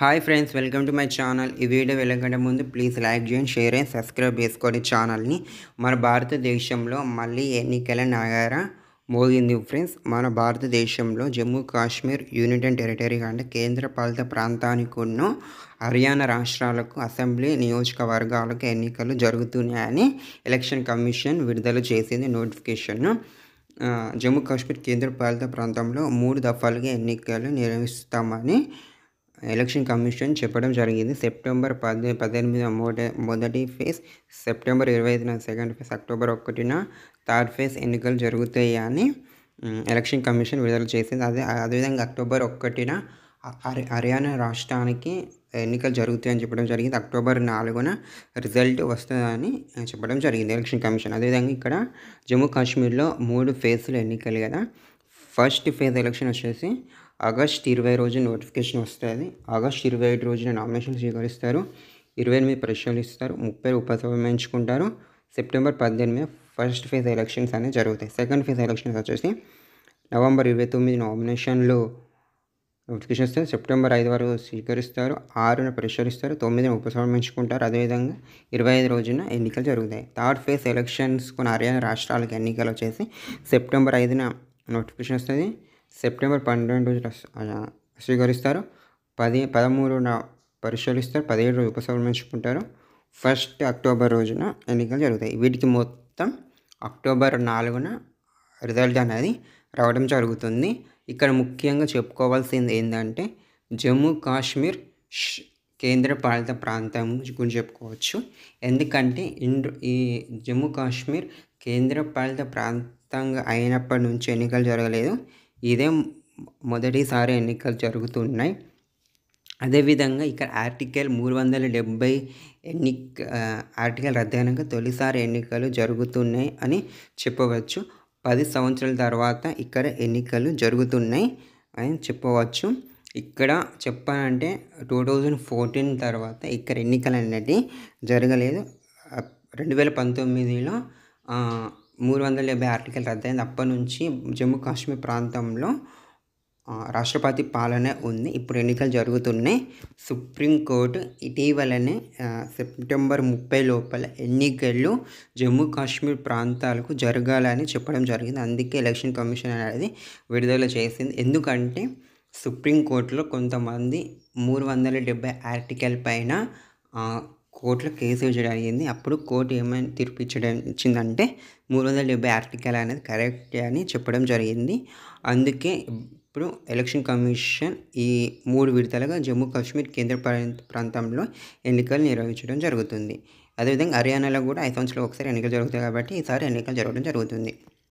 Hi friends, welcome to my channel. ఈ video వెళ్ళకంటే ముందు please like చేయండి, షేర్ అండ్ సబ్స్క్రైబ్ చేసుకోండి ఛానల్ని. మన భారతదేశంలో మళ్ళీ ఎన్నికల నగారా మోగింది ఫ్రెండ్స్. మన భారతదేశంలో జమ్మూ కాశ్మీర్ యూనియన్ టెరిటరీ అంటే కేంద్ర పాలిత ప్రాంతానికి ఉన్న హర్యానా రాష్ట్రాలకు అసెంబ్లీ నియోజకవర్గాలకు ఎన్నికలు జరుగుతున్నాయని ఎలక్షన్ కమిషన్ విడుదల చేసింది నోటిఫికేషన్. జమ్మూ కాశ్మీర్ కేంద్ర పాలిత ప్రాంతంలో 3 దఫాలుగా ఎన్నికలు నిర్వహిస్తామని ఎలక్షన్ కమిషన్ చెప్పడం జరిగింది. సెప్టెంబర్ 18 మొదటి ఫేజ్, సెప్టెంబర్ 25న సెకండ్ ఫేజ్, అక్టోబర్ 1న థర్డ్ ఫేజ్ ఎన్నికలు జరుగుతాయి అని ఎలక్షన్ కమిషన్ విడుదల చేసింది. అదేవిధంగా అక్టోబర్ 1న హర్యానా రాష్ట్రానికి ఎన్నికలు జరుగుతాయని చెప్పడం జరిగింది. అక్టోబర్ 4న రిజల్ట్ వస్తుందని చెప్పడం జరిగింది ఎలక్షన్ కమిషన్. అదేవిధంగా ఇక్కడ జమ్మూ కాశ్మీర్లో 3 ఫేజ్లు ఎన్నికలు కదా. ఫస్ట్ ఫేజ్ ఎలక్షన్ వచ్చేసి ఆగస్ట్ 20 రోజున నోటిఫికేషన్ వస్తుంది. ఆగస్ట్ 27 రోజున నామినేషన్ స్వీకరిస్తారు. 28 పరీక్షలు ఇస్తారు. 30 ఉపసభ ఎంచుకుంటారు. సెప్టెంబర్ 18 ఫస్ట్ ఫేజ్ ఎలక్షన్స్ అనేవి జరుగుతాయి. సెకండ్ ఫేజ్ ఎలక్షన్స్ వచ్చేసి నవంబర్ 29 నామినేషన్లు నోటిఫికేషన్ వస్తుంది. సెప్టెంబర్ 5 వరకు స్వీకరిస్తారు. 6న పరీక్షలు ఇస్తారు. 9న ఉపసభ ఎంచుకుంటారు. అదేవిధంగా 25 రోజున ఎన్నికలు జరుగుతాయి. థర్డ్ ఫేజ్ ఎలక్షన్స్ కొన్ని హర్యానా రాష్ట్రాలకు ఎన్నికలు వచ్చేసి సెప్టెంబర్ 5న నోటిఫికేషన్ వస్తుంది. సెప్టెంబర్ 12 రోజున స్వీకరిస్తారు. 13న పరీక్షలు ఇస్తారు. 17 రోజు ఉపసభ ఎంచుకుంటారు. ఫస్ట్ అక్టోబర్ రోజున ఎన్నికలు జరుగుతాయి. వీటికి మొత్తం అక్టోబర్ 4న రిజల్ట్ అనేది రావడం జరుగుతుంది. ఇక్కడ ముఖ్యంగా చెప్పుకోవాల్సింది ఏంటంటే జమ్మూ కాశ్మీర్ కేంద్ర పాలిత ప్రాంతం గురించి చెప్పుకోవచ్చు. ఎందుకంటే ఈ జమ్మూ కాశ్మీర్ కేంద్ర పాలిత ప్రాంతంగా అయినప్పటి నుంచి ఎన్నికలు జరగలేదు. ఇదే మొదటిసారి ఎన్నికలు జరుగుతున్నాయి. అదేవిధంగా ఇక్కడ ఆర్టికల్ 370 ఆర్టికల్ రద్దయినాక తొలిసారి ఎన్నికలు జరుగుతున్నాయి అని చెప్పవచ్చు. 10 సంవత్సరాల తర్వాత ఇక్కడ ఎన్నికలు జరుగుతున్నాయి అని చెప్పవచ్చు. ఇక్కడ చెప్పాలంటే 2014 తర్వాత ఇక్కడ ఎన్నికలు అనేవి జరగలేదు. 2019లో 370 ఆర్టికల్ రద్దయింది. అప్పటి నుంచి జమ్మూ కాశ్మీర్ ప్రాంతంలో రాష్ట్రపతి పాలన ఉంది. ఇప్పుడు ఎన్నికలు జరుగుతున్నాయి. సుప్రీంకోర్టు ఇటీవలనే సెప్టెంబర్ 30 లోపల ఎన్నికలు జమ్మూ కాశ్మీర్ ప్రాంతాలకు జరగాలని చెప్పడం జరిగింది. అందుకే ఎలక్షన్ కమిషన్ అనేది విడుదల చేసింది. ఎందుకంటే సుప్రీంకోర్టులో కొంతమంది 370 ఆర్టికల్ పైన కోర్టులో కేసు వేయడం జరిగింది. అప్పుడు కోర్టు ఏమైనా తీర్పు ఇచ్చిందంటే 370 ఆర్టికల్ అనేది కరెక్ట్ అని చెప్పడం జరిగింది. అందుకే ఇప్పుడు ఎలక్షన్ కమిషన్ ఈ 3 విడతలుగా జమ్మూ కాశ్మీర్ కేంద్ర ప్రాంతంలో ఎన్నికలు నిర్వహించడం జరుగుతుంది. అదేవిధంగా హర్యానాలో కూడా 5 సంవత్సరాలకు ఒకసారి ఎన్నికలు జరుగుతాయి కాబట్టి ఈసారి ఎన్నికలు జరగడం జరుగుతుంది.